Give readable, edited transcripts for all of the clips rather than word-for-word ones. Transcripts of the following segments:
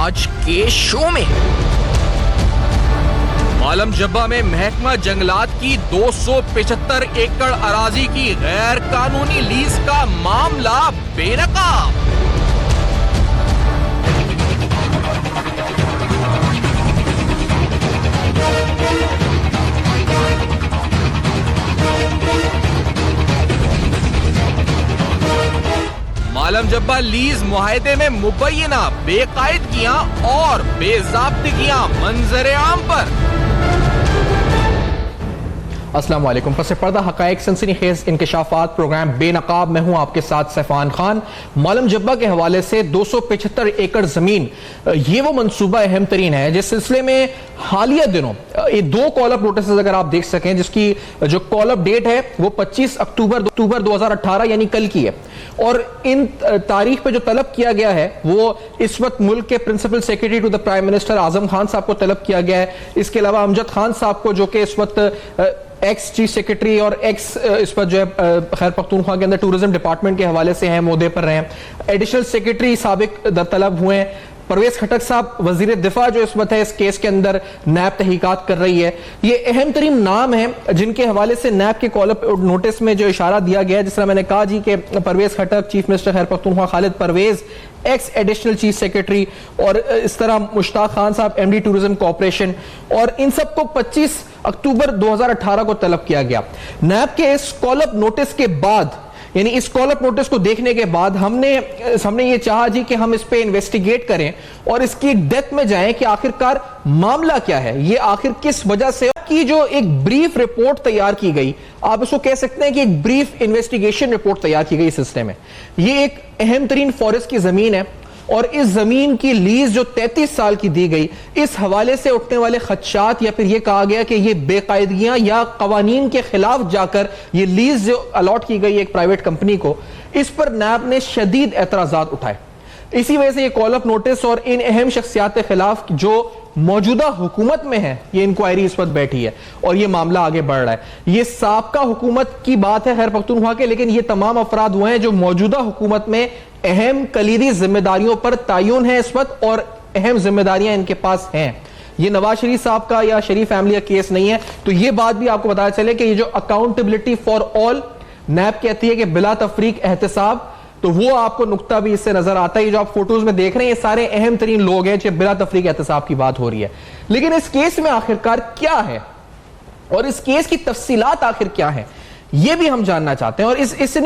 آج کے شو میں عالم جبہ میں محکمہ جنگلات کی 275 ایکڑ اراضی کی غیر قانونی لیز کا معاملہ بے نقاب۔ عالم جبہ لیز معاہدے میں مبینہ بے قاعدگیاں اور بے ضابطگیاں منظر عام پر۔ السلام علیکم۔ پس پردہ حقائق سنسنی خیز انکشافات پروگرام بے نقاب میں ہوں آپ کے ساتھ سیفان خان۔ عالم جبہ کے حوالے سے 275 ایکڑ زمین یہ وہ منصوبہ اہم ترین ہے جس سلسلے میں حالیہ دنوں یہ 2 کال اپ نوٹسز اگر آپ دیکھ سکیں، جس کی جو کال اپ ڈیٹ ہے وہ 25 اکتوبر 2018 یعنی کل کی ہے، اور ان تاریخ پہ جو طلب کیا گیا ہے وہ اس وقت ملک کے principal secretary to the prime minister Azam Khan sahib کو طلب کیا گیا ہے۔ اس کے علاوہ امجد خان صاحب کو جو کہ اس وقت ایکس چیف سیکریٹری اور ایکس اس پر جو ہے خیر پختونخوا کے اندر ٹورزم ڈپارٹمنٹ کے حوالے سے ہیں، عہدے پر رہے ہیں۔ ایڈیشنل سیکریٹری سابق طلب ہوئے ہیں۔ پرویز خٹک صاحب وزیر دفاع جو اس وقت ہے اس کیس کے اندر نیب تحقیقات کر رہی ہے۔ یہ اہم ترین نام ہیں جن کے حوالے سے نیب کے کال اپ نوٹس میں جو اشارہ دیا گیا ہے، جس طرح میں نے کہا جی کہ Pervez Khattak, chief minister Khyber Pakhtunkhwa Khalid Pervez, ex additional chief secretary, اور اس طرح مشتاق خان صاحب ایم ڈی ٹورزم کارپوریشن، اور ان سب کو 25 اکتوبر 2018 کو طلب کیا گیا۔ نیب کے اس کال اپ نوٹس کے بعد، یعنی اس کال اپ نوٹس کو دیکھنے کے بعد ہم نے یہ چاہا جی کہ ہم اس پہ انویسٹیگیٹ کریں اور اس کی ڈیپتھ میں جائیں کہ آخرکار معاملہ کیا ہے، یہ آخر کس وجہ سے کی جو ایک بریف رپورٹ تیار کی گئی، آپ اس کو کہہ سکتے ہیں کہ ایک بریف انویسٹیگیشن رپورٹ تیار کی گئی اس سلسلے میں۔ یہ ایک اہم ترین فارسٹ کی زمین ہے اور اس زمین کی لیز جو 33 سال کی دی گئی، اس حوالے سے اٹھنے والے خدشات یا پھر یہ کہا گیا کہ یہ بے قاعدگیاں یا قوانین کے خلاف جا کر یہ لیز جو الاٹ کی گئی ایک پرائیویٹ کمپنی کو، اس پر نیب نے شدید اعتراضات اٹھائے۔ اسی وجہ سے یہ کال اپ نوٹس اور ان اہم شخصیات کے خلاف جو موجودہ حکومت میں ہے یہ انکوائری اس وقت بیٹھی ہے اور یہ معاملہ آگے بڑھ رہا ہے۔ یہ سابقہ حکومت کی بات ہے خیر پختونخوا کے، لیکن یہ تمام افراد وہ ہیں جو موجودہ حکومت میں اہم کلیدی ذمہ داریوں پر تعین ہے اس وقت، اور اہم ذمہ داریاں ان کے پاس ہیں۔ یہ نواز شریف صاحب کا یا شریف فیملی کا کیس نہیں ہے، تو یہ بات بھی آپ کو بتایا چلے کہ یہ جو اکاؤنٹیبلٹی فار آل نیب کہتی ہے کہ بلا تفریق احتساب، تو وہ آپ کو نقطہ بھی اس سے نظر آتا ہے۔ یہ جو آپ فوٹوز میں دیکھ رہے ہیں یہ سارے اہم ترین لوگ ہیں جو بلا تفریق احتساب کی بات ہو رہی ہے۔ لیکن اس کیس میں آخرکار کیا ہے اور اس کیس کی تفصیلات آخر کیا ہیں، یہ بھی ہم جاننا چاہتے ہیں۔ اور اس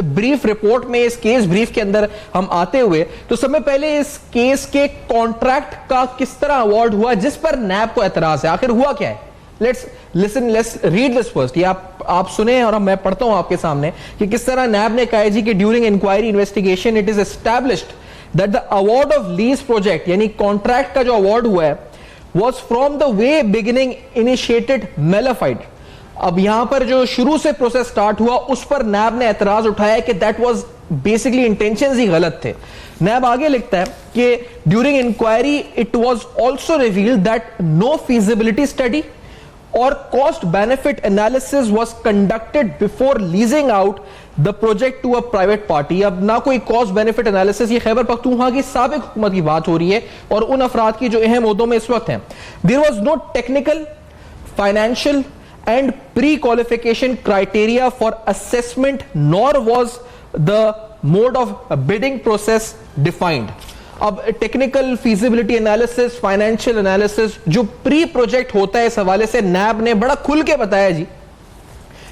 بریف رپورٹ میں، اس کیس بریف کے اندر ہم آتے ہوئے تو سب میں پہلے اس کیس کے کانٹریکٹ کا کس طرح ایوارڈ ہوا جس پر نیب کو اعتراض ہے، آخر ہوا کیا ہے۔ let's read this first. یہ آپ سنیں اور میں پڑھتا ہوں آپ کے سامنے کہ کس طرح نیب نے کہا جی کہ during inquiry investigation it is established that the award of lease project یعنی کانٹریکٹ کا جو ایوارڈ ہوا ہے was from the way beginning initiated malified۔ اب یہاں پر جو شروع سے پروسیس سٹارٹ ہوا اس پر نیب نے اعتراض اٹھایا کہ that was basically intentions ہی غلط تھے۔ نیب آگے لکھتا ہے کہ during inquiry it was also revealed that no feasibility study or cost benefit analysis was conducted before leasing out the project to a private party۔ اب نہ کوئی cost benefit analysis، یہ خیبر پختونخوا کی سابق حکومت کی بات ہو رہی ہے اور ان افراد کی جو اہم عہدوں میں اس وقت ہیں۔ There was no technical, financial and pre-qualification criteria for assessment nor was the mode of bidding process defined۔ اب technical feasibility analysis, financial analysis جو پری پروجیکٹ ہوتا ہے اس حوالے سے نیب نے بڑا کھل کے بتایا جی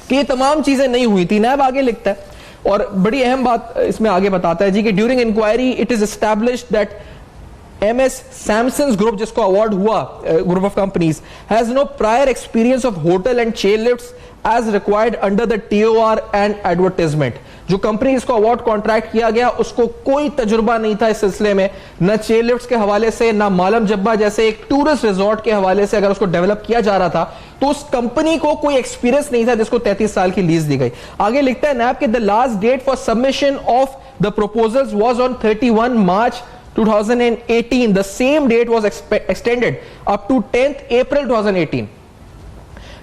کہ یہ تمام چیزیں نہیں ہوئی تھی۔ نیب آگے لکھتا ہے اور بڑی اہم بات اس میں آگے بتاتا ہے جی کہ during inquiry it is established that M S Samsons group جس کو ایوارڈ ہوا group of companies has no prior experience of hotel and chair lifts as required under the T O R and advertisement. جو company اس کو award contract کیا گیا اس کو کوئی تجربہ نہیں تھا اس سلسلے میں، نہ چیئر لفٹس کے حوالے سے، نہ عالم جبہ جیسے ایک ٹورسٹ ریزورٹ کے حوالے سے اگر اس کو ڈیولپ کیا جا رہا تھا تو اس کمپنی کو کوئی ایکسپیرینس نہیں تھا جس کو 33 سال کی لیز دی گئی۔ آگے لکھتا ہے نیب کہ the last date for submission of the proposals was on 31 March 2018. The same date was extended up to 10th April 2018۔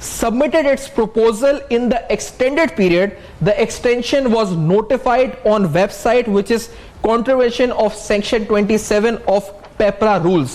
submitted its proposal in the extended period. The extension was notified on website which is contravention of section 27 of PEPRA rules.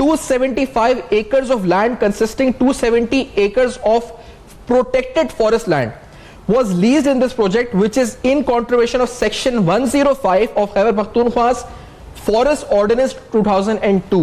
275 acres of land consisting 270 acres of protected forest land was leased in this project which is in contravention of section 105 of Khyber Pakhtunkhwa's Forest Ordinance 2002।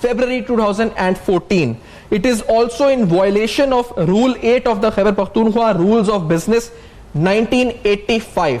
February 2014. It is also in violation of Rule 8 of the Khyber Pakhtunkhwa Rules of Business 1985.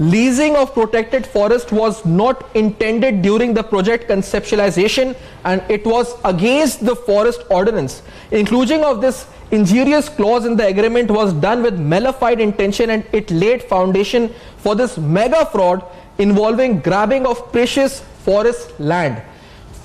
leasing of protected forest was not intended during the project conceptualization and it was against the forest ordinance. Inclusion of this injurious clause in the agreement was done with malified intention and it laid foundation for this mega fraud involving grabbing of precious forest land.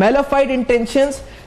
malified intentions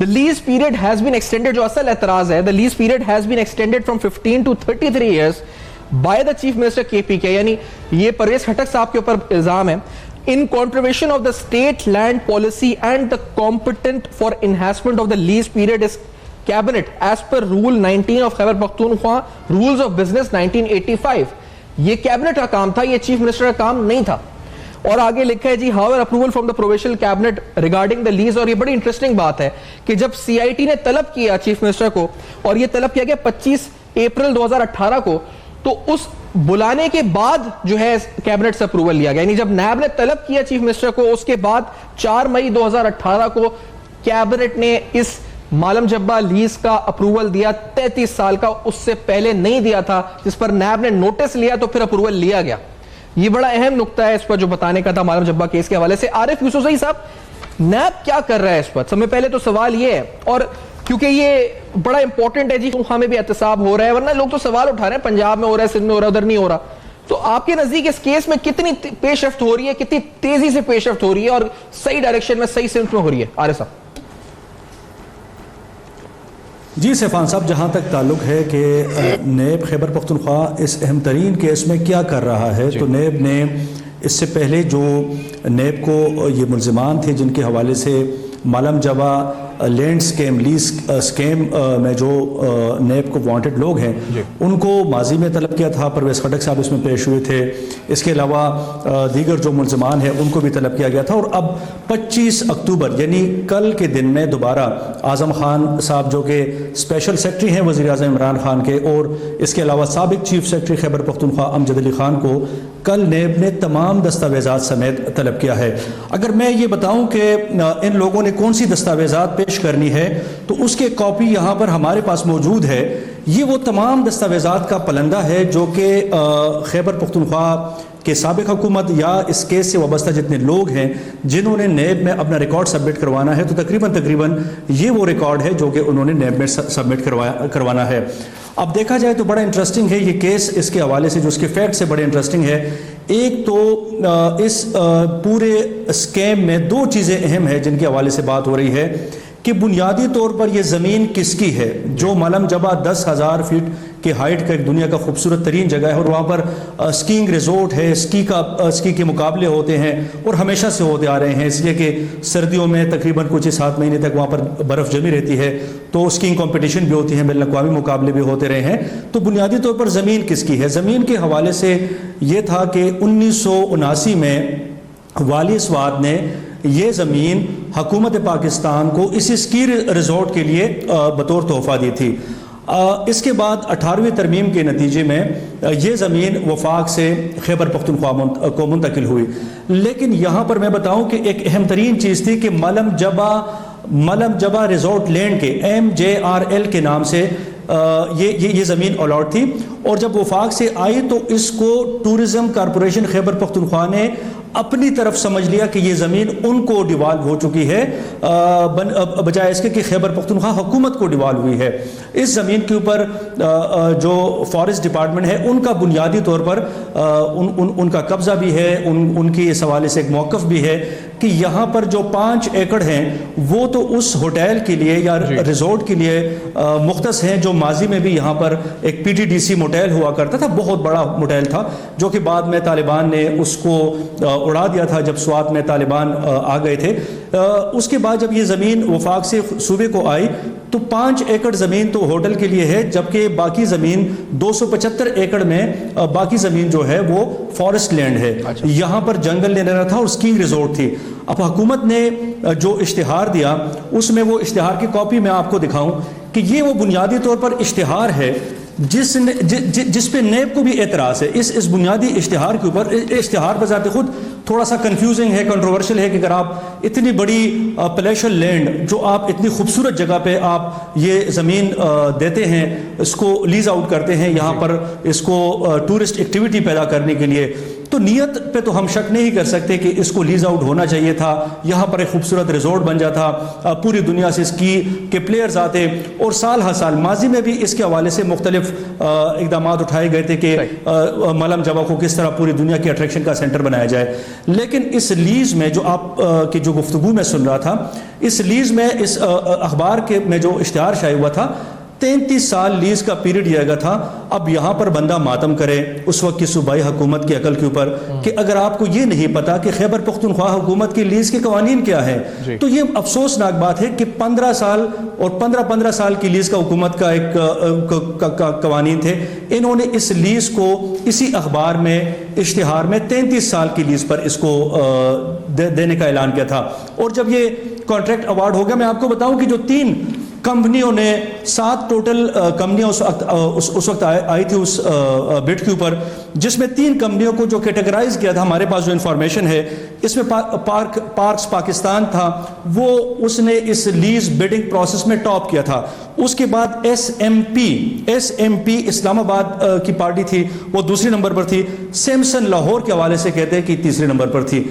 The lease period has been extended, جو اصل اعتراض ہے, the lease period has been extended from 15 to 33 years by the Chief Minister KPK, یعنی یہ پرویز خٹک صاحب کے اوپر الزام ہے, in contravention of the state land policy and the competent for enhancement of the lease period is cabinet as per rule 19 of Khyber Pakhtunkhwa rules of business 1985. یہ cabinet کا کام تھا, یہ چیف منسٹر کا کام نہیں تھا. اور آگے لکھا ہے جی however approval from the provisional cabinet regarding the lease, اور یہ بڑی انٹرسٹنگ بات ہے کہ جب سی آئی ٹی نے طلب کیا چیف منسٹر کو, اور یہ طلب کیا گیا 25 اپریل 2018 کو, تو اس بلانے کے بعد جو ہے کیبنٹ سے اپروول لیا گیا, یعنی جب نیب نے طلب کیا چیف منسٹر کو, اس کے بعد 4 مئی 2018 کو کیبنٹ نے اس مالم جبہ لیز کا اپروول دیا, 33 سال کا, اس سے پہلے نہیں دیا تھا, جس پر نیب نے نوٹس لیا تو پھر اپروول لیا گیا. یہ بڑا اہم نقطہ ہے اس پر جو بتانے کا تھا مالم جبہ کیس کے حوالے سے. عارف یوسفزئی صاحب, نیب کیا کر رہا ہے اس پر؟ سب میں پہلے تو سوال یہ ہے, اور کیونکہ یہ بڑا امپورٹنٹ ہے جی, خواہ میں بھی احتساب ہو رہا ہے, ورنہ لوگ تو سوال اٹھا رہے ہیں پنجاب میں ہو رہا ہے, سندھ میں ہو رہا ہے, ادھر نہیں ہو رہا. تو آپ کے نزدیک اس کیس میں کتنی پیش رفت ہو رہی ہے, کتنی تیزی سے پیش رفت ہو رہی ہے, اور صحیح ڈائریکشن میں, صحیح سمت میں ہو رہی ہے؟ عارف صاحب. جی سیفان صاحب, جہاں تک تعلق ہے کہ نیب خیبر پختونخوا اس اہم ترین کیس میں کیا کر رہا ہے, تو نیب نے اس سے پہلے جو نیب کو یہ ملزمان تھے جن کے حوالے سے مالم Jabba land scheme, lease scheme میں جو نیب کو وانٹڈ لوگ ہیں ان کو ماضی میں طلب کیا تھا, پرویز خٹک صاحب اس میں پیش ہوئے تھے. اس کے علاوہ دیگر جو ملزمان ہیں ان کو بھی طلب کیا گیا تھا. اور اب 25 اکتوبر یعنی کل کے دن میں دوبارہ اعظم خان صاحب جو کہ اسپیشل سیکرٹری ہیں وزیر اعظم عمران خان کے, اور اس کے علاوہ سابق چیف سیکرٹری خیبر پختونخوا امجد علی خان کو کل نیب نے تمام دستاویزات سمیت طلب کیا ہے. اگر میں یہ بتاؤں کہ ان لوگوں نے کون سی دستاویزات پیش کرنی ہے, تو اس کے کاپی یہاں پر ہمارے پاس موجود ہے. یہ وہ تمام دستاویزات کا پلندہ ہے جو کہ خیبر پختونخوا کہ سابق حکومت یا اس کیس سے وابستہ جتنے لوگ ہیں جنہوں نے نیب میں اپنا ریکارڈ سبمٹ کروانا ہے, تو تقریباً یہ وہ ریکارڈ ہے جو کہ انہوں نے نیب میں سبمٹ کروانا ہے. اب دیکھا جائے تو بڑا انٹرسٹنگ ہے یہ کیس, اس کے حوالے سے جو اس کے فیکٹ سے بڑے انٹرسٹنگ ہے. ایک تو اس پورے اسکیم میں 2 چیزیں اہم ہیں جن کے حوالے سے بات ہو رہی ہے کہ بنیادی طور پر یہ زمین کس کی ہے. جو مالم جبہ 10,000 فیٹ کے ہائٹ کا ایک دنیا کا خوبصورت ترین جگہ ہے, اور وہاں پر اسکینگ ریزورٹ ہے, اسکی کے مقابلے ہوتے ہیں اور ہمیشہ سے ہوتے آ رہے ہیں, اس لیے کہ سردیوں میں تقریباً کچھ 7 مہینے تک وہاں پر برف جمی رہتی ہے, تو اسکینگ کمپٹیشن بھی ہوتی ہیں, بین الاقوامی مقابلے بھی ہوتے رہے ہیں. تو بنیادی طور پر زمین کس کی ہے, زمین کے حوالے سے یہ تھا کہ 1979 میں والی سوات نے یہ زمین حکومت پاکستان کو اس اسکی ریزورٹ کے لیے بطور تحفہ دی تھی. اس کے بعد 18ویں ترمیم کے نتیجے میں یہ زمین وفاق سے خیبر پختونخوا کو منتقل ہوئی. لیکن یہاں پر میں بتاؤں کہ ایک اہم ترین چیز تھی کہ مالم جبہ ریزورٹ لینڈ کے MJRL کے نام سے یہ زمین الاٹ تھی, اور جب وفاق سے آئی تو اس کو ٹورزم کارپوریشن خیبر پختونخوا نے اپنی طرف سمجھ لیا کہ یہ زمین ان کو ڈیوالو ہو چکی ہے, بجائے اس کے کہ خیبر پختونخوا حکومت کو ڈیوالو ہوئی ہے. اس زمین کے اوپر جو فارسٹ ڈپارٹمنٹ ہے ان کا بنیادی طور پر ان کا قبضہ بھی ہے, ان کی اس حوالے سے ایک موقف بھی ہے کہ یہاں پر جو 5 ایکڑ ہیں وہ تو اس ہوٹل کے لیے یا ریزورٹ کے لیے مختص ہیں, جو ماضی میں بھی یہاں پر ایک PTDC موٹیل ہوا کرتا تھا, بہت بڑا موٹیل تھا, جو کہ بعد میں طالبان نے اس کو اڑا دیا تھا جب سوات میں طالبان آ گئے تھے. اس کے بعد جب یہ زمین وفاق سے صوبے کو آئی تو 5 ایکڑ زمین تو ہوٹل کے لیے ہے, جبکہ باقی زمین 275 ایکڑ میں باقی زمین جو ہے وہ فارسٹ لینڈ ہے. یہاں پر جنگل لینا تھا اور اسکینگ ریزورٹ تھی. اب حکومت نے جو اشتہار دیا اس میں وہ اشتہار کی کاپی میں آپ کو دکھاؤں کہ یہ وہ بنیادی طور پر اشتہار ہے جس پہ نیب کو بھی اعتراض ہے. اس بنیادی اشتہار کے اوپر, اشتہار بذات خود تھوڑا سا کنفیوزنگ ہے, کنٹروورشل ہے کہ اگر آپ اتنی بڑی پلیشل لینڈ جو آپ اتنی خوبصورت جگہ پہ آپ یہ زمین دیتے ہیں, اس کو لیز آؤٹ کرتے ہیں یہاں پر اس کو ٹورسٹ ایکٹیویٹی پیدا کرنے کے لیے, تو نیت پہ تو ہم شک نہیں کر سکتے کہ اس کو لیز آؤٹ ہونا چاہیے تھا, یہاں پر ایک خوبصورت ریزورٹ بن جاتا, پوری دنیا سے اسکی کے پلیئرز آتے, اور سال ہر سال ماضی میں بھی اس کے حوالے سے مختلف اقدامات اٹھائے گئے تھے کہ مالم جبہ کو کس طرح پوری دنیا کی اٹریکشن کا سینٹر بنایا جائے. لیکن اس لیز میں جو آپ کی جو گفتگو میں سن رہا تھا, اس لیز میں اس اخبار کے میں جو اشتہار شائع ہوا تھا 33 سال لیز کا پیریڈ دیا گیا تھا. اب یہاں پر بندہ ماتم کرے اس وقت کی صوبائی حکومت کی عقل کے اوپر کہ اگر آپ کو یہ نہیں پتا کہ خیبر پختونخوا حکومت کی لیز کے قوانین کیا ہے, تو یہ افسوسناک بات ہے کہ 15 سال اور 15 سال کی لیز کا حکومت کا ایک قوانین تھے. انہوں نے اس لیز کو اسی اخبار میں اشتہار میں 33 سال کی لیز پر اس کو دینے کا اعلان کیا تھا. اور جب یہ کانٹریکٹ اوارڈ ہو گیا, میں آپ کو بتاؤں کہ جو 3 کمپنیوں نے 7 ٹوٹل کمپنیاں اس وقت آئی تھی اس بٹ کے اوپر, جس میں 3 کمپنیوں کو جو کیٹیگرائز کیا تھا, ہمارے پاس جو انفارمیشن ہے اس میں پارکس پاکستان تھا, وہ اس نے اس لیز بیڈنگ پروسیس میں ٹاپ کیا تھا. اس کے بعد ایس ایم پی اسلام آباد کی پارٹی تھی, وہ دوسری نمبر پر تھی. سیمسن لاہور کے حوالے سے کہتے ہیں کہ تیسرے نمبر پر تھی.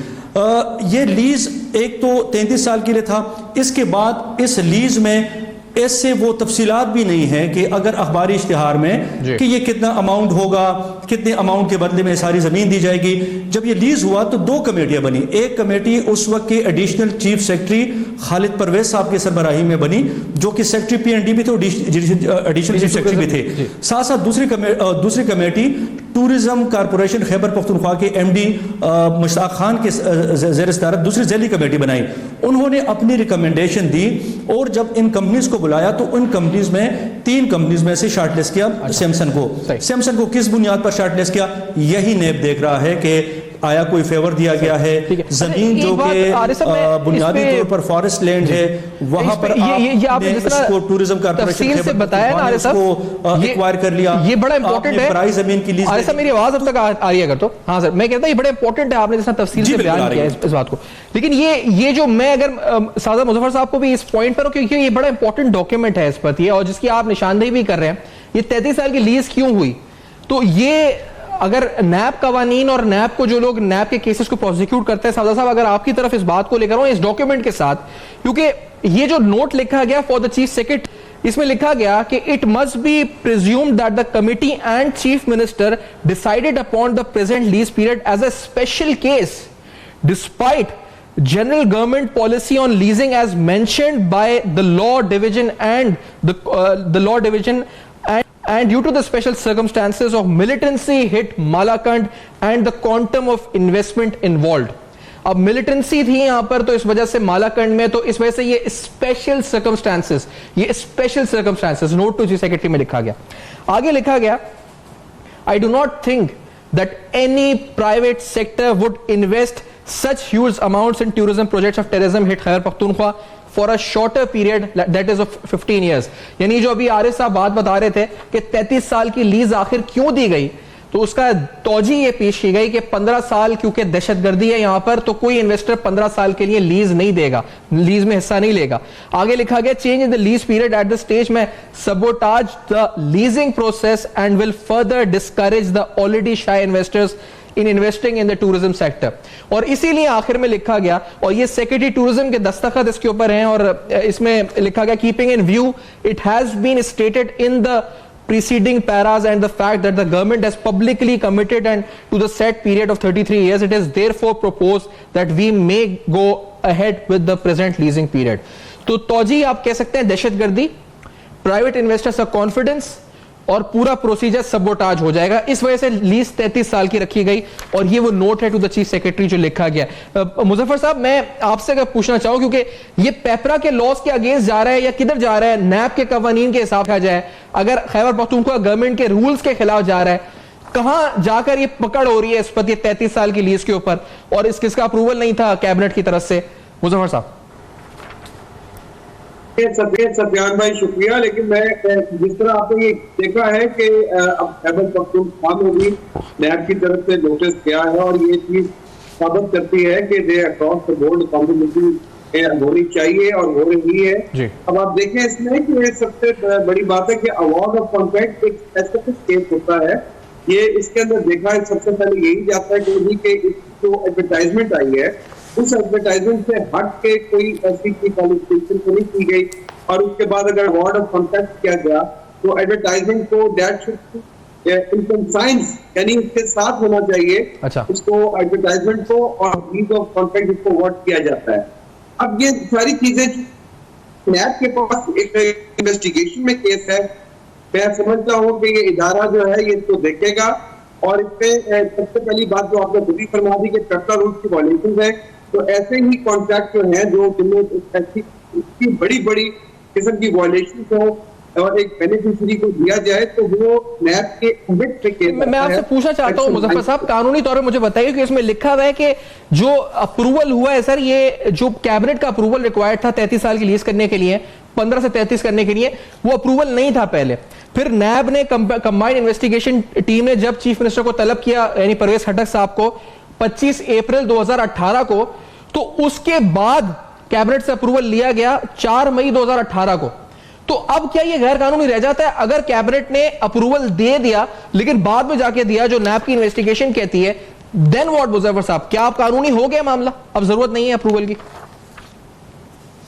یہ لیز ایک تو 33 سال کے لیے تھا. اس کے بعد اس لیز میں ایسے وہ تفصیلات بھی نہیں ہیں کہ اگر اخباری اشتہار میں کہ یہ کتنا اماؤنٹ ہوگا, کتنے اماؤنٹ کے بدلے میں ساری زمین دی جائے گی. جب یہ لیز ہوا تو 2 کمیٹیاں بنی. ایک کمیٹی اس وقت کے ایڈیشنل چیف سیکرٹری خالد پرویز صاحب کی سربراہی میں بنی, جو کہ سیکرٹری پی این ڈی بھی تھے, ایڈیشنل چیف سیکرٹری بھی تھے. ساتھ ساتھ دوسری committee tourism corporation Khyber Pakhtunkhwa کے ایم ڈی مشتاق خان کے زیر صدارت دوسری ذیلی کمیٹی بنائی. انہوں نے اپنی ریکمنڈیشن دی, اور جب ان کمپنیز کو بلایا تو ان کمپنیز میں 3 کمپنیز میں سے شارٹ لسٹ کیا سیمسن کو. کس بنیاد پر شارٹ لسٹ کیا, یہی نیب دیکھ رہا ہے کہ آیا کوئی فیور دیا گیا ہے. زمین جو کہ بنیادی طور پر فارسٹ لینڈ ہے, وہاں پر آپ نے اس کو ٹورزم کارپوریشن سے بتایا اس کو ایکوائر کر لیا. یہ بڑا امپورٹنٹ ہے, پرائی زمین کی لیز. میری آواز اب تک آ رہی ہے اگر تو؟ ہاں سر, میں کہتا ہوں یہ بڑا امپورٹنٹ ہے, آپ نے جس طرح تفصیل سے بیان کیا اس بات کو. لیکن یہ جو میں اگر سازا مظفر صاحب کو بھی اس پوائنٹ پر ہوں, کیونکہ یہ بڑا امپورٹنٹ ڈاکیومنٹ ہے اس پر, یہ اور جس کی آپ نشاندہی بھی کر رہے ہیں, یہ 33 سال کی لیز کیوں ہوئی. تو یہ اگر نیب قوانین اور نیب کو جو لوگ نیب کے کیسز کو پروسیکیوٹ کرتے ہیں, سازا صاحب اگر آپ کی طرف اس بات کو لے کر ہوں اس ڈاکیومنٹ کے ساتھ, کیونکہ یہ جو نوٹ لکھا گیا فار دا چیف سیکرٹری, اس میں لکھا گیا کہ it must be presumed that the committee and chief minister decided upon the present lease period as a special case despite general government policy on leasing as mentioned by the law division and the law division and due to the special circumstances of militancy hit Malakand and the quantum of investment involved. اب militancy تھی یہاں پر, تو اس وجہ سے مالاکنڈ میں, تو اس وجہ سے یہ special circumstances note to chief secretary میں لکھا گیا. آگے لکھا گیا I do not think that any private sector would invest such huge amounts in tourism projects of terrorism hit Khyber Pakhtunkhwa for a shorter period, that is of 15 years. یعنی جو ابھی عارف صاحب بات بتا رہے تھے کہ 33 سال کی لیز آخر کیوں دی گئی, تو اس کا توجہ یہ پیش کی گئی کہ 15 سال کیونکہ دہشت گردی ہے یہاں پر, تو کوئی انویسٹر 15 سال کے لیے لیز نہیں دے گا, لیز میں حصہ نہیں لے گا. آگے لکھا گیا change in the lease period at the stage میں sabotage the leasing process and will further discourage the already shy investors in investing in the tourism sector. اور اسی لیے آخر میں لکھا گیا, اور یہ سیکرٹری ٹورزم کے دستخط اس کے اوپر ہیں, اور اس میں لکھا گیا keeping in view it has been stated in the preceding paras and the fact that the government has publicly committed and to the set period of 33 years, it is therefore proposed that we may go ahead with the present leasing period. تو توجہ آپ کہہ سکتے ہیں دہشت گردی, private investors کا confidence, اور پورا پروسیجر سبوٹاج ہو جائے گا. اس وجہ سے لیز 33 سال کی رکھی گئی, اور یہ وہ نوٹ ہے ٹو دا چیف سیکرٹری جو لکھا گیا. مظفر صاحب میں آپ سے اگر پوچھنا چاہوں, کیونکہ یہ پیپرا کے لاز کے اگینسٹ جا رہا ہے یا کدھر جا رہا ہے, نیب کے قوانین کے حساب سے جائے, اگر خیبر پختونخوا گورنمنٹ کے رولز کے خلاف جا رہا ہے, کہاں جا کر یہ پکڑ ہو رہی ہے اس پر, یہ 33 سال کی لیز کے اوپر, اور اس کس کا اپروول نہیں تھا کیبنٹ کی طرف سے. مظفر صاحب. سفیان بھائی شکریہ, لیکن میں جس طرح آپ نے یہ دیکھا ہے کہ اب خیبر پختونخوا میں بھی نیب کی طرف سے نوٹس کیا ہے, اور یہ چیز ثابت کرتی ہے کہ دے اکراس دا بورڈ اکاؤنٹیبلٹی ہونی چاہیے اور ہو رہی ہے. اب آپ دیکھیں اس میں کہ سب سے بڑی بات ہے کہ اوارڈ آف کانٹریکٹ ایک ایسا کچھ کیس ہوتا ہے یہ اس کے اندر دیکھا ہے سب سے پہلے یہی جاتا ہے کہ جو ایڈورٹائزمنٹ آئی ہے اس ایڈورٹائزمنٹ سے ہٹ کے کوئی ایسی کوالیفکیشن تو نہیں کی گئی, اور اس کے بعد اگر اوارڈ آف کانٹیکٹ کیا گیا تو ایڈورٹائزمنٹ کو دیٹ شوڈ انکم سائنس یعنی اس کے ساتھ ہونا چاہیے اس کو ایڈورٹائزمنٹ کو, اور لیز آف کانٹیکٹ اس کو اوارڈ کیا جاتا ہے. اب یہ ساری چیزیں نیب کے پاس ایک انویسٹیگیشن میں کیس ہے, میں سمجھتا ہوں کہ یہ ادارہ جو ہے یہ اس کو دیکھے گا, اور اس پہ سب سے پہلی بات جو آپ نے خود ہی فرما دی کہ ٹرکٹا رولز کی وائلیشنز ہیں, تو ایسے ہی کانٹریکٹ جو ہیں جو جن میں ایسی بڑی بڑی قسم کی وائلیشنز ہوں اور ایک بینیفیشری کو دیا جائے تو وہ نیب کے ایڈٹ پہ کیس. میں آپ سے پوچھنا چاہتا ہوں مظفر صاحب, قانونی طور پہ مجھے بتائیے کہ اس میں لکھا ہوا ہے کہ جو اپروول ہوا ہے سر, یہ جو کیبنٹ کا اپروول ریکوائرڈ تھا 33 سال کی لیز کرنے کے لیے, 15 سے 33 کرنے کے لیے, وہ اپروول نہیں تھا پہلے. پھر نیب نے کمبائنڈ انویسٹیگیشن ٹیم نے جب چیف منسٹر کو طلب کیا یعنی پرویز خٹک صاحب کو 25 اپریل 2018 کو, تو اس کے بعد کیبنٹ سے اپروول لیا گیا 4 مئی 2018 کو. تو اب کیا یہ غیر قانونی رہ جاتا ہے اگر کیبنٹ نے اپروول دے دیا لیکن بعد میں جا کے دیا جو نیب کی انویسٹیگیشن کہتی ہے, دین واٹ مظفر صاحب, کیا اب قانونی ہو گیا معاملہ, اب ضرورت نہیں ہے اپروول کی؟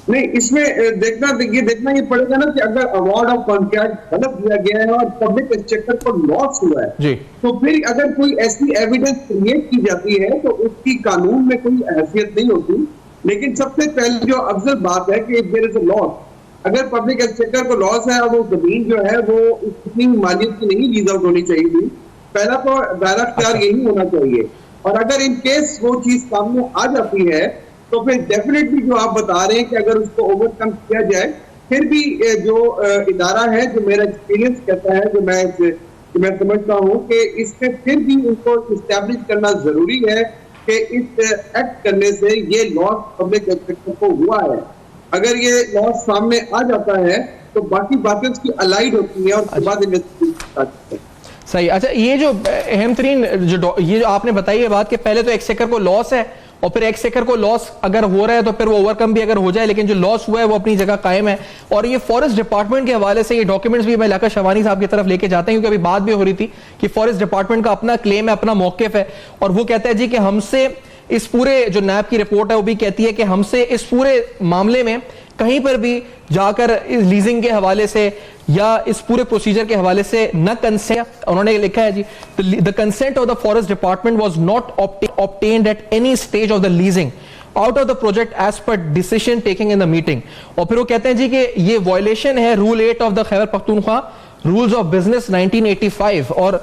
نہیں, اس میں دیکھنا یہ پڑے گا نا کہ اگر اوارڈ آف کانٹریکٹ غلط دیا گیا ہے اور پبلک ایکسچیکر کو لاس ہوا ہے تو پھر اگر کوئی ایسی ایویڈنس کریٹ کی جاتی ہے تو اس کی قانون میں کوئی حیثیت نہیں ہوتی. لیکن سب سے پہلے جو افضل بات ہے کہ دیر از اے لاس, اگر پبلک ایکسچیکر کو لاس ہے اور وہ زمین جو ہے وہ اتنی مالیت کی نہیں لیز آؤٹ ہونی چاہیے تھی, پہلا تو دائرہ اختیار یہی ہونا چاہیے. اور اگر ان کیس وہ چیز سامنے آ جاتی ہے تو پھر ڈیفینیٹلی جو آپ بتا رہے ہیں کہ اگر اس کو اوور کم کیا جائے, پھر بھی جو ادارہ ہے, جو میرا ایکسپیرینس کہتا ہے, جو میں سمجھتا ہوں کہ اس میں پھر بھی ان کو اسٹیبلش کرنا ضروری ہے کہ اس ایکٹ کرنے سے یہ لاس پبلک ایکسپیکٹر کو ہوا ہے. اگر یہ لاس سامنے آ جاتا ہے تو باقی باتیں اس کی الائڈ ہوتی ہیں اور اس کے بعد انویسٹیگیشن. صحیح. اچھا, یہ جو اہم ترین یہ آپ نے بتائی ہے بات کہ پہلے تو ایکسچیکر کو لاس ہے اور پھر ایکسچیکر کو لاس اگر ہو رہا ہے تو پھر وہ اوور کم بھی اگر ہو جائے, لیکن جو لاس ہوا ہے وہ اپنی جگہ قائم ہے. اور یہ فارسٹ ڈپارٹمنٹ کے حوالے سے یہ ڈاکیومنٹس بھی میں علاقہ شوانی صاحب کی طرف لے کے جاتا ہوں کیونکہ ابھی بات بھی ہو رہی تھی کہ فارسٹ ڈپارٹمنٹ کا اپنا کلیم ہے, اپنا موقف ہے, اور وہ کہتا ہے جی کہ ہم سے اس پورے جو نیب کی رپورٹ ہے وہ بھی کہتی ہے کہ ہم سے اس پورے معاملے میں کہیں پر بھی جا کر لیزنگ کے حوالے سے یا اس پورے پروسیجر کے حوالے سے نہ کنسنٹ, انہوں نے لکھا ہے جی the consent of the forest department was not obtained at any stage of the leasing out of the project as per decision taking in the meeting. اور پھر وہ کہتے ہیں جی کہ یہ وائلیشن ہے rule 8 of the Khyber Pakhtunkhwa rules of business 1985. اور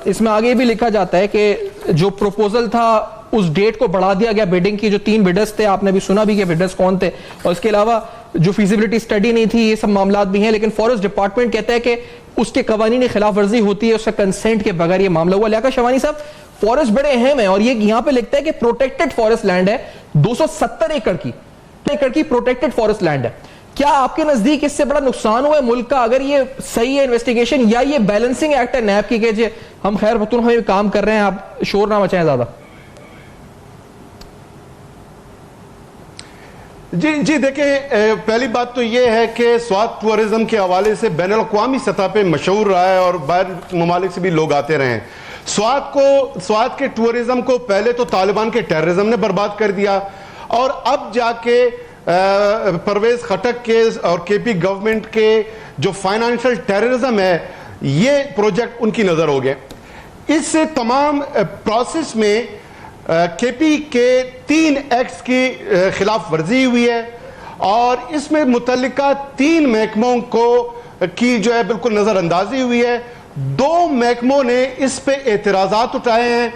اس میں آگے بھی لکھا جاتا ہے کہ جو پروپوزل تھا اس ڈیٹ کو بڑھا دیا گیا بیڈنگ کی, جو 3 بیڈرز تھے, آپ نے بھی سنا بھی کہ بیڈرز کون تھے, اور اس کے علاوہ جو فیزیبلٹی سٹڈی نہیں تھی, یہ سب معاملات بھی ہیں. لیکن فارسٹ ڈپارٹمنٹ کہتا ہے کہ اس کے قوانین خلاف ورزی ہوتی ہے, اس سے کنسنٹ کے بغیر یہ معاملہ ہوا. علاقہ شوانی صاحب, فارسٹ بڑے اہم ہیں اور یہ یہاں پہ لکھتا ہے کہ پروٹیکٹڈ فارسٹ لینڈ ہے, 270 ایکڑ کی پروٹیکٹڈ فارسٹ لینڈ ہے. کیا آپ کے نزدیک اس سے بڑا نقصان ہوا ہے ملک کا اگر یہ صحیح ہے انویسٹیگیشن, یا یہ بیلنسنگ ایکٹ ہے نیب کی کہ ہم خیر پختونخوا میں کام کر رہے ہیں, آپ شور نہ مچائیں زیادہ؟ جی دیکھیں, پہلی بات تو یہ ہے کہ سوات ٹورزم کے حوالے سے بین الاقوامی سطح پہ مشہور رہا ہے اور باہر ممالک سے بھی لوگ آتے رہے ہیں. سوات کے ٹورزم کو پہلے تو طالبان کے ٹیررزم نے برباد کر دیا, اور اب جا کے پرویز خٹک کے اور کے پی گورنمنٹ کے جو فائنانشل ٹیررزم ہے, یہ پروجیکٹ ان کی نظر ہو گئے. اس تمام پروسیس میں کے پی کے 3 ایکٹس کی خلاف ورزی ہوئی ہے, اور اس میں متعلقہ 3 محکموں کی جو ہے بالکل نظر اندازی ہوئی ہے. 2 محکموں نے اس پہ اعتراضات اٹھائے ہیں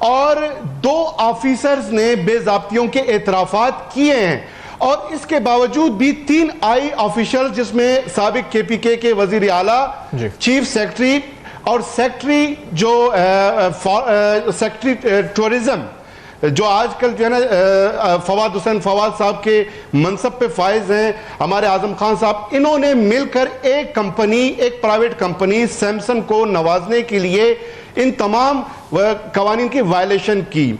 اور 2 آفیسرز نے بے ضابطیوں کے اعترافات کیے ہیں, اور اس کے باوجود بھی 3 آئی آفیشل جس میں سابق کے پی کے وزیر اعلیٰ, چیف سیکرٹری اور سیکرٹری جو سیکرٹری ٹورزم جو آج کل جو ہے نا فواد حسین فواد صاحب کے منصب پہ فائز ہیں, ہمارے اعظم خان صاحب, انہوں نے مل کر ایک پرائیویٹ کمپنی سیمسن کو نوازنے کے لیے ان تمام قوانین کی وائلیشن کی.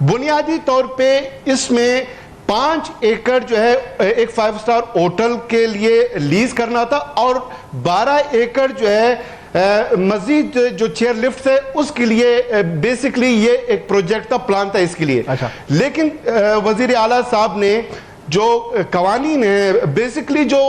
بنیادی طور پہ اس میں 5 ایکڑ جو ہے ایک 5 سٹار ہوٹل کے لیے لیز کرنا تھا, اور 12 ایکڑ جو ہے مزید جو چیئر لفٹ ہے اس کے لیے بیسکلی یہ ایک پروجیکٹ تھا, پلان تھا اس کے لیے. لیکن وزیر اعلیٰ صاحب نے جو قوانین ہیں بیسکلی جو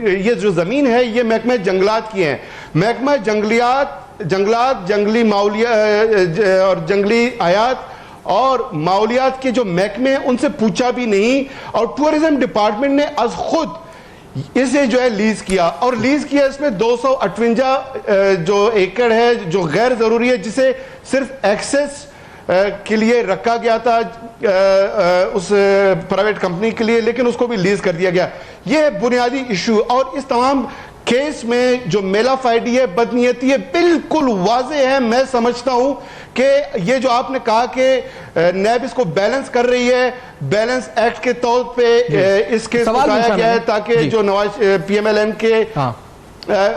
یہ جو زمین ہے یہ محکمہ جنگلات کی ہے. محکمہ جنگلات جنگلی ماحولیات اور جنگلی حیات اور ماحولیات کے جو محکمے ہیں ان سے پوچھا بھی نہیں, اور ٹورزم ڈپارٹمنٹ نے از خود اسے جو ہے لیز کیا, اور لیز کیا اس میں 258 جو ایکڑ ہے جو غیر ضروری ہے, جسے صرف ایکسس کے لیے رکھا گیا تھا اس پرائیویٹ کمپنی کے لیے, لیکن اس کو بھی لیز کر دیا گیا. یہ بنیادی ایشو. اور اس تمام کیس میں جو میلا فائڈی ہے, بدنیتی ہے, بالکل واضح ہے. میں سمجھتا ہوں کہ یہ جو آپ نے کہا کہ نیب اس کو بیلنس کر رہی ہے, بیلنس ایکٹ کے طور پہ اس کیس کو اٹھایا گیا ہے تاکہ جو نواز پی ایم ایل این کے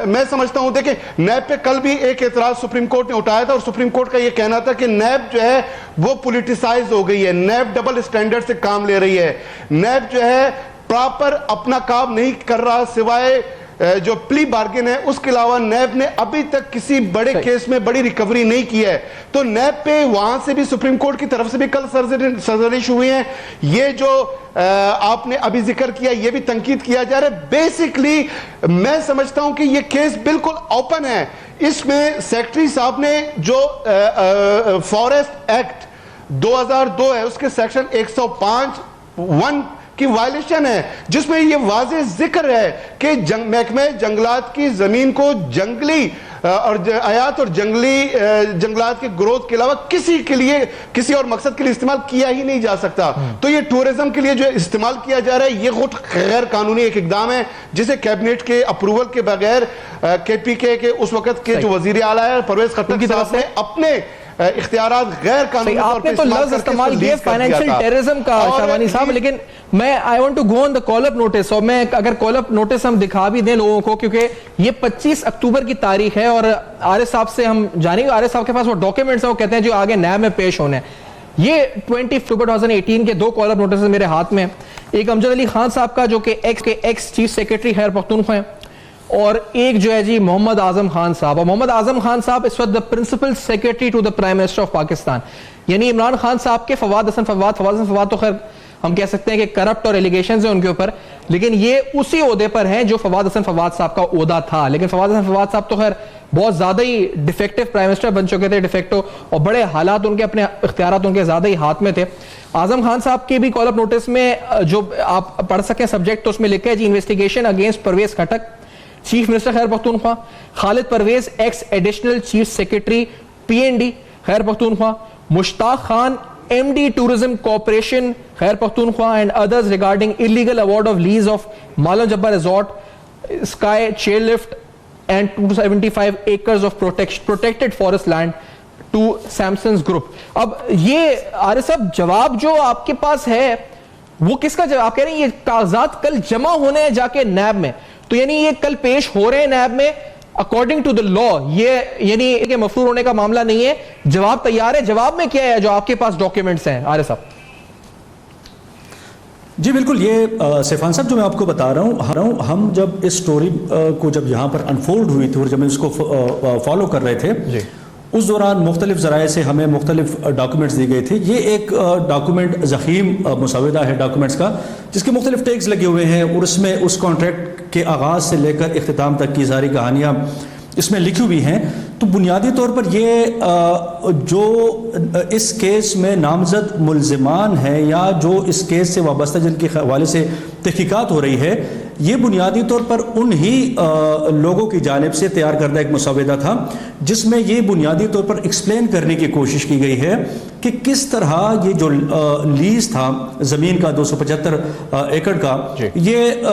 میں سمجھتا ہوں. دیکھیں نیب پہ کل بھی ایک اعتراض سپریم کورٹ نے اٹھایا تھا, اور سپریم کورٹ کا یہ کہنا تھا کہ نیب جو ہے وہ پولیٹیسائز ہو گئی ہے, نیب ڈبل اسٹینڈرڈ سے کام لے رہی ہے, نیب جو ہے پراپر اپنا کام نہیں کر رہا, سوائے جو پلی بارگن ہے اس کے علاوہ نیب نے ابھی تک کسی بڑے کیس میں بڑی ریکوری نہیں کی ہے. تو نیب پہ وہاں سے بھی سپریم کورٹ کی طرف سے بھی کل سرزنش ہوئی ہیں. یہ جو آپ نے ابھی ذکر کیا یہ بھی تنقید کیا جا رہا ہے. بیسکلی میں سمجھتا ہوں کہ یہ کیس بالکل اوپن ہے. اس میں سیکرٹری صاحب نے جو فارسٹ ایکٹ 2002 ہے اس کے سیکشن 105(1) کی وائلیشن ہے, جس میں یہ واضح ذکر ہے کہ محکمہ جنگلات کی زمین کو جنگلی اور حیات اور جنگلات کے گروتھ کے علاوہ کسی اور مقصد کے لیے استعمال کیا ہی نہیں جا سکتا. تو یہ ٹورزم کے لیے جو استعمال کیا جا رہا ہے یہ خود غیر قانونی ایک اقدام ہے, جسے کیبنٹ کے اپروول کے بغیر کے پی کے اس وقت کے جو وزیر اعلیٰ ہے پرویز خٹک صاحب نے اپنے اختیارات غیر قانونی طور پر استعمال کیا فائنینشیل ٹیررزم کا شہبانی صاحب. لیکن میں I want to go on the call up notice, اور میں اگر کال اپ نوٹس ہم دکھا بھی دیں لوگوں کو, کیونکہ یہ 25 اکتوبر کی تاریخ ہے, اور عارف صاحب سے ہم جانیں گے, عارف صاحب کے پاس وہ ڈاکیومنٹس ہیں وہ کہتے ہیں جو آگے نیب میں پیش ہونے ہیں. یہ 20 اکتوبر 2018 کے 2 کال اپ نوٹس میرے ہاتھ میں, ایک امجد علی خان صاحب کا جو کہ ایکس چیف سیکرٹری خیر پختونخوا ہیں, اور ایک جو ہے جی محمد اعظم خان صاحب. اور محمد اعظم خان صاحب اس وقت principal secretary to the prime minister of Pakistan, یعنی عمران خان صاحب کے فواد حسن فواد تو خیر ہم کہہ سکتے ہیں کہ کرپٹ اور ایلیگیشنز ہیں ان کے اوپر, لیکن یہ اسی عہدے پر ہیں جو فواد حسن فواد صاحب کا عہدہ تھا. لیکن فواد حسن فواد صاحب تو خیر بہت زیادہ ہی ڈیفیکٹو پرائم منسٹر بن چکے تھے, ڈیفیکٹو, اور بڑے حالات ان کے اپنے اختیارات ان کے زیادہ ہی ہاتھ میں تھے. اعظم خان صاحب کے بھی کال اپ نوٹس میں جو آپ پڑھ سکیں سبجیکٹ, تو اس میں لکھا ہے جی investigation against Pervez Khattak chief minister Khyber Pakhtunkhwa, Khalid Pervez ex additional chief secretary PND Khyber Pakhtunkhwa, Mushtaq Khan MD tourism corporation Khyber Pakhtunkhwa, and others regarding illegal award of lease of Malam Jabba resort, sky chair lift and 275 acres of protected forest land to Samson's group. اب یہ عارف صاحب جواب جو آپ کے پاس ہے وہ کس کا جواب؟ آپ کہہ رہے ہیں یہ کاغذات کل جمع ہونے ہیں جا کے نیب میں, تو یعنی یہ کل پیش ہو رہے ہیں نیب میں اکارڈنگ ٹو دا لا, یہ یعنی کہ مفرور ہونے کا معاملہ نہیں ہے, جواب تیار ہے. جواب میں کیا ہے جو آپ کے پاس ڈاکیومنٹس ہیں عارف صاحب؟ جی بالکل, یہ سیفان صاحب جو میں آپ کو بتا رہا ہوں, ہم جب اس سٹوری کو جب یہاں پر انفولڈ ہوئی تھی اور جب ہم اس کو فالو کر رہے تھے, اس دوران مختلف ذرائع سے ہمیں مختلف ڈاکومنٹس دی گئے تھے. یہ ایک ڈاکومنٹ ضخیم مسودہ ہے ڈاکومنٹس کا, جس کے مختلف ٹیگز لگے ہوئے ہیں, اور اس میں اس کانٹریکٹ کے آغاز سے لے کر اختتام تک کی ساری کہانیاں اس میں لکھی ہوئی ہیں. تو بنیادی طور پر یہ جو اس کیس میں نامزد ملزمان ہیں یا جو اس کیس سے وابستہ جن کے حوالے سے تحقیقات ہو رہی ہے, یہ بنیادی طور پر انہی لوگوں کی جانب سے تیار کردہ ایک مسودہ تھا, جس میں یہ بنیادی طور پر ایکسپلین کرنے کی کوشش کی گئی ہے کہ کس طرح یہ جو لیز تھا زمین کا 275 ایکڑ کا, یہ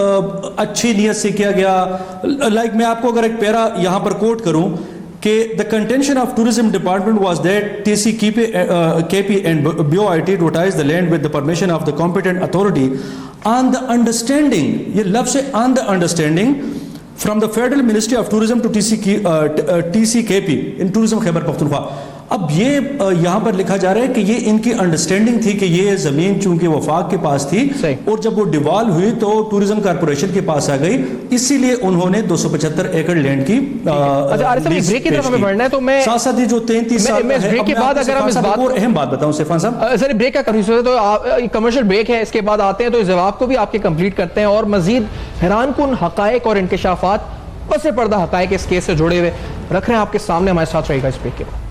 اچھی نیت سے کیا گیا. لائک میں آپ کو اگر ایک پیرا یہاں پر کوٹ کروں کہ the contention of tourism department was that TC KP and BOIT advertised the land with the permission of the competent authority on the understanding, یہ لفظ ہے on the understanding from the Federal Ministry of Tourism to TC KP in Tourism Khyber Pakhtunkhwa. اب یہ یہاں پر لکھا جا رہا ہے کہ یہ ان کی انڈرسٹینڈنگ تھی کہ یہ زمین چونکہ وفاق کے پاس تھی اور جب وہ ڈیوالو ہوئی تو ٹورزم کارپوریشن کے پاس آ گئی، اسی لیے انہوں نے 275 ایکڑ لینڈ کی بریک کی طرف ہمیں بڑھنا ہے، تو میں ساتھ ساتھ جو 33 سال بریک کے بعد اگر ہم اس بات اور اہم بات بتاؤں سیفان صاحب، سر بریک کا کنفیوژن تو کمرشل بریک ہے، اس کے بعد آتے ہیں تو اس جواب کو بھی آپ کے کمپلیٹ کرتے ہیں اور مزید حیران کن حقائق اور انکشافات پس پردہ حقائق اس کیس سے جڑے ہوئے رکھ رہے ہیں آپ کے سامنے، ہمارے ساتھ رہے گا اس بریک کے بعد۔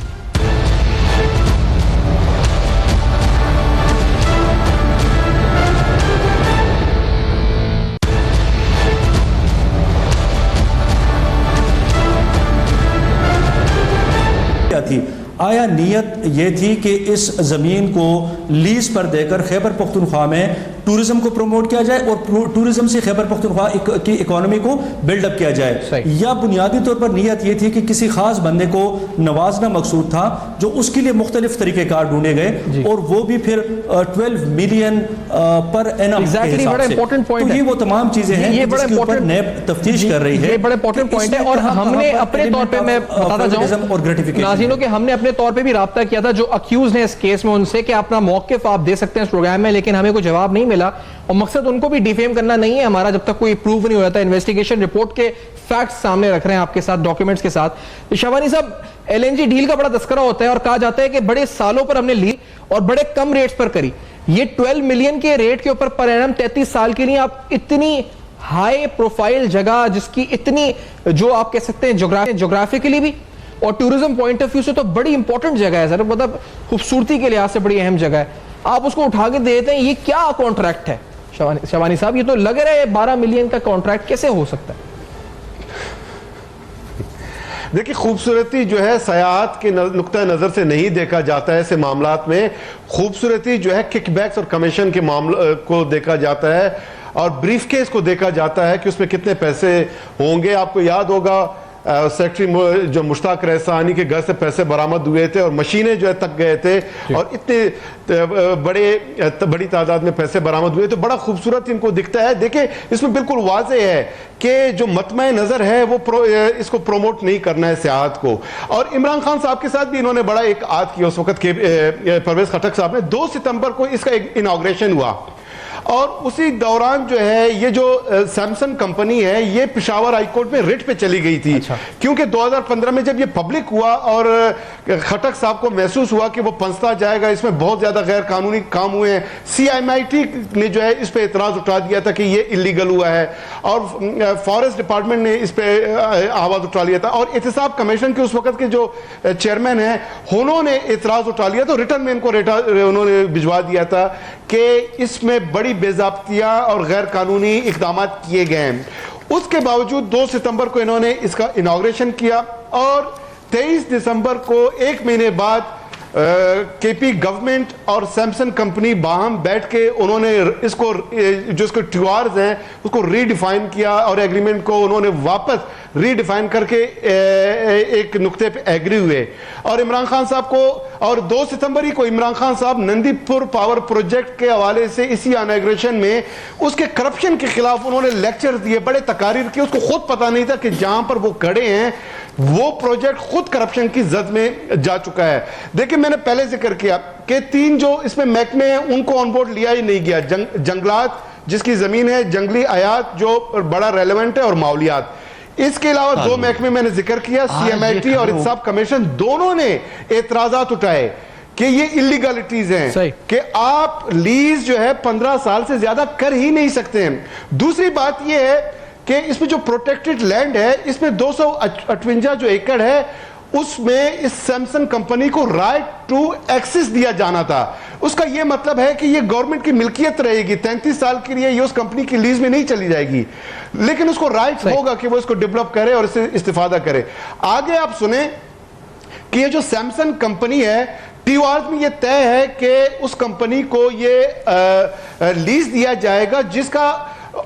تھی آیا نیت یہ تھی کہ اس زمین کو لیز پر دے کر خیبر پختونخوا میں ٹورزم کو پروموٹ کیا جائے اور ٹورزم سے خیبر پختونخوا کی اکانومی کو بلڈ اپ کیا جائے، یا بنیادی طور پر نیت یہ تھی کہ کسی خاص بندے کو نوازنا مقصود تھا جو اس کے لیے مختلف طریقہ کار ڈھونڈے گئے اور وہ بھی پھر 12 ملین پر اینم کے حساب سے؟ تو یہ وہ تمام چیزیں ہیں جس کے اوپر نیب تفتیش کر رہی ہے۔ یہ بڑا امپورٹنٹ پوائنٹ ہے اور ہم نے اپنے طور پہ میں بتاتا جاؤں ناظرینوں کہ ہم نے اپنے طور پہ بھی رابطہ کیا تھا جو اکیوز ہیں اس کیس میں ان سے کہ اپنا موقف آپ دے سکتے ہیں اس پروگرام میں، لیکن ہمیں کوئی جواب نہیں ملا اور مقصد ان کو بھی ڈیفیم کرنا نہیں ہے ہمارا جب تک کوئی پروف نہیں ہو جاتا۔ انویسٹیگیشن رپورٹ کے فیکٹس سامنے رکھ رہے ہیں آپ کے ساتھ، ڈاکیومنٹس کے ساتھ۔ شہبانی صاحب، ایل این جی ڈیل کا بڑا تذکرہ ہوتا ہے اور کہا جاتا ہے کہ بڑے سالوں پر ہم نے لی اور بڑے کم ریٹس پر کری، یہ 12 ملین کے ریٹ کے اوپر پر اینم 33 سال کے لیے آپ اتنی ہائی پروفائل جگہ جس کی اتنی جو آپ کہہ سکتے ہیں جغرافیکلی بھی اور ٹورزم پوائنٹ آف ویو سے تو بڑی امپورٹنٹ جگہ ہے سر، مطلب خوبصورتی کے لحاظ سے بڑی اہم جگہ ہے، آپ اس کو اٹھا کے دیتے ہیں، یہ کیا کانٹریکٹ ہے شہبانی صاحب؟ یہ تو لگ رہا ہے 12 ملین کا کانٹریکٹ کیسے ہو سکتا ہے؟ دیکھیں، خوبصورتی جو ہے سیاحت کے نقطہ نظر سے نہیں دیکھا جاتا ہے ایسے معاملات میں، خوبصورتی جو ہے کک بیکس اور کمیشن کے معاملے کو دیکھا جاتا ہے اور بریف کیس کو دیکھا جاتا ہے کہ اس میں کتنے پیسے ہوں گے۔ آپ کو یاد ہوگا سیکٹری جو مشتاق ریحسانی کے گھر سے پیسے برآمد ہوئے تھے اور مشینیں جو ہے تک گئے تھے اور اتنے بڑی تعداد میں پیسے برآمد ہوئے، تو بڑا خوبصورت ان کو دکھتا ہے۔ دیکھیں، اس میں بالکل واضح ہے کہ جو مطمع نظر ہے وہ اس کو پروموٹ نہیں کرنا ہے سیاحت کو۔ اور عمران خان صاحب کے ساتھ بھی انہوں نے بڑا ایک عہد کیا اس وقت کہ پرویز خٹک صاحب نے 2 ستمبر کو اس کا ایک اناگریشن ہوا اور اسی دوران جو ہے یہ جو سیمسنگ کمپنی ہے یہ پشاور ہائی کورٹ میں ریٹ پہ چلی گئی تھی، کیونکہ 2015 میں جب یہ پبلک ہوا اور خٹک صاحب کو محسوس ہوا کہ وہ پنستا جائے گا، اس میں بہت زیادہ غیر قانونی کام ہوئے ہیں، CMIT نے جو ہے اس پہ اعتراض اٹھا دیا تھا کہ یہ اللیگل ہوا ہے اور فارسٹ ڈپارٹمنٹ نے اس پہ آواز اٹھا لیا تھا اور احتساب کمیشن کے اس وقت کے جو چیئرمین ہیں انہوں نے اعتراض اٹھا لیا تو ریٹرن میں ان کو انہوں نے بھجوا دیا تھا کہ اس میں بڑی بے ضابطگیاں اور غیر قانونی اقدامات کیے گئے ہیں۔ اس کے باوجود 2 ستمبر کو انہوں نے اس کا اناگریشن کیا اور 23 دسمبر کو ایک مہینے بعد کے پی گورنمنٹ اور سیمسنگ کمپنی باہم بیٹھ کے انہوں نے اس کو جو اس کے ٹیوارز ہیں اس کو ری ڈیفائن کیا اور ایگریمنٹ کو انہوں نے واپس ری ڈیفائن کر کے ایک نقطے پہ ایگری ہوئے اور عمران خان صاحب کو اور 2 ستمبر ہی کو عمران خان صاحب نندی پور پاور پروجیکٹ کے حوالے سے اسی اناگریشن میں اس کے کرپشن کے خلاف انہوں نے لیکچر دیے، بڑے تقاریر کی، اس کو خود پتہ نہیں تھا کہ جہاں پر وہ کھڑے ہیں وہ پروجیکٹ خود کرپشن کی زد میں جا چکا ہے۔ دیکھیں، میں نے پہلے ذکر کیا کہ 3 جو اس میں محکمے ہیں ان کو آن بورڈ لیا ہی نہیں گیا، جنگلات جس کی زمین ہے، جنگلی حیات جو بڑا ریلیونٹ ہے اور ماحولیات۔ اس کے علاوہ 2 محکمے میں نے ذکر کیا، CMIT اور احتساب کمیشن، دونوں نے اعتراضات اٹھائے کہ یہ اللیگلٹیز ہیں کہ آپ لیز جو ہے 15 سال سے زیادہ کر ہی نہیں سکتے ہیں۔ دوسری بات یہ ہے کہ اس میں جو پروٹیکٹڈ لینڈ ہے اس میں 258 جو ایکڑ ہے اس میں اس سیمسنگ کمپنی کو رائٹ ٹو ایکسس دیا جانا تھا۔ اس کا یہ مطلب ہے کہ یہ گورنمنٹ کی ملکیت رہے گی، 33 سال کے لیے یہ اس کمپنی کی لیز میں نہیں چلی جائے گی، لیکن اس کو رائٹ ہوگا کہ وہ اس کو ڈیولپ کرے اور اس سے استفادہ کرے۔ آگے آپ سنیں کہ یہ جو سیمسنگ کمپنی ہے ٹیوارز میں یہ طے ہے کہ اس کمپنی کو یہ لیز دیا جائے گا جس کا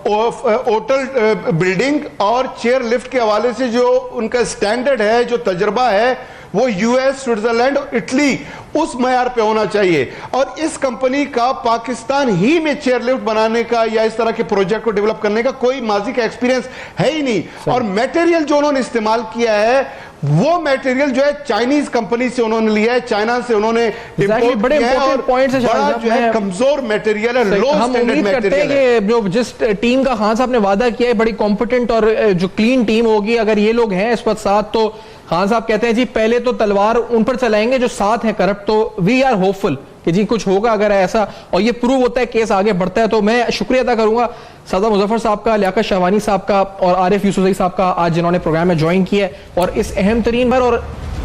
ہوٹل بلڈنگ اور چیئر لفٹ کے حوالے سے جو ان کا سٹینڈرڈ ہے، جو تجربہ ہے، وہ US، سوئٹزرلینڈ اور اٹلی اس معیار پہ ہونا چاہیے اور اس کمپنی کا پاکستان ہی میں چیئر لفٹ بنانے کا یا اس طرح کے پروجیکٹ کو ڈیولپ کرنے کا کوئی ماضی کا ایکسپیرینس ہے ہی نہیں اور میٹیریل جو انہوں نے استعمال کیا ہے وہ میٹیریل جو ہے چائنیز کمپنی سے انہوں نے لیا ہے, چائنا سے انہوں نے امپورٹ بڑے کیا ہے, اور امپورٹنٹ پوائنٹس ہیں بڑا جو ہے کمزور میٹیریل ہے, لو ہم سٹینڈرڈ امید کرتے ہیں میٹیریل ہے. کہ جو جس ٹیم کا خان صاحب نے وعدہ کیا ہے بڑی کمپیٹنٹ اور جو کلین ٹیم ہوگی, اگر یہ لوگ ہیں اس وقت ساتھ, تو خان صاحب کہتے ہیں جی پہلے تو تلوار ان پر چلائیں گے جو ساتھ ہیں کرپٹ, تو وی آر ہوپفل کہ جی کچھ ہوگا اگر ایسا, اور یہ پروو ہوتا ہے کیس آگے بڑھتا ہے. تو میں شکریہ ادا کروں گا سعدہ مظفر صاحب کا, لیاقت شہوانی صاحب کا اور عارف یوسفزئی صاحب کا, آج جنہوں نے پروگرام میں جوائن کیا ہے, اور اس اہم ترین پر اور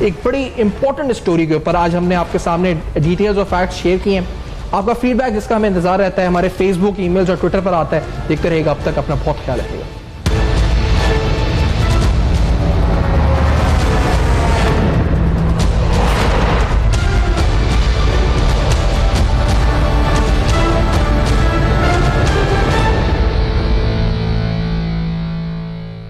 ایک بڑی امپورٹنٹ سٹوری کے اوپر آج ہم نے آپ کے سامنے ڈیٹیلز اور فیکٹس شیئر کیے ہیں. آپ کا فیڈ بیک جس کا ہمیں انتظار رہتا ہے ہمارے فیس بک, ای میلز اور ٹویٹر پر آتا ہے. دیکھتے رہے گا, اب تک اپنا بہت خیال رکھیے گا.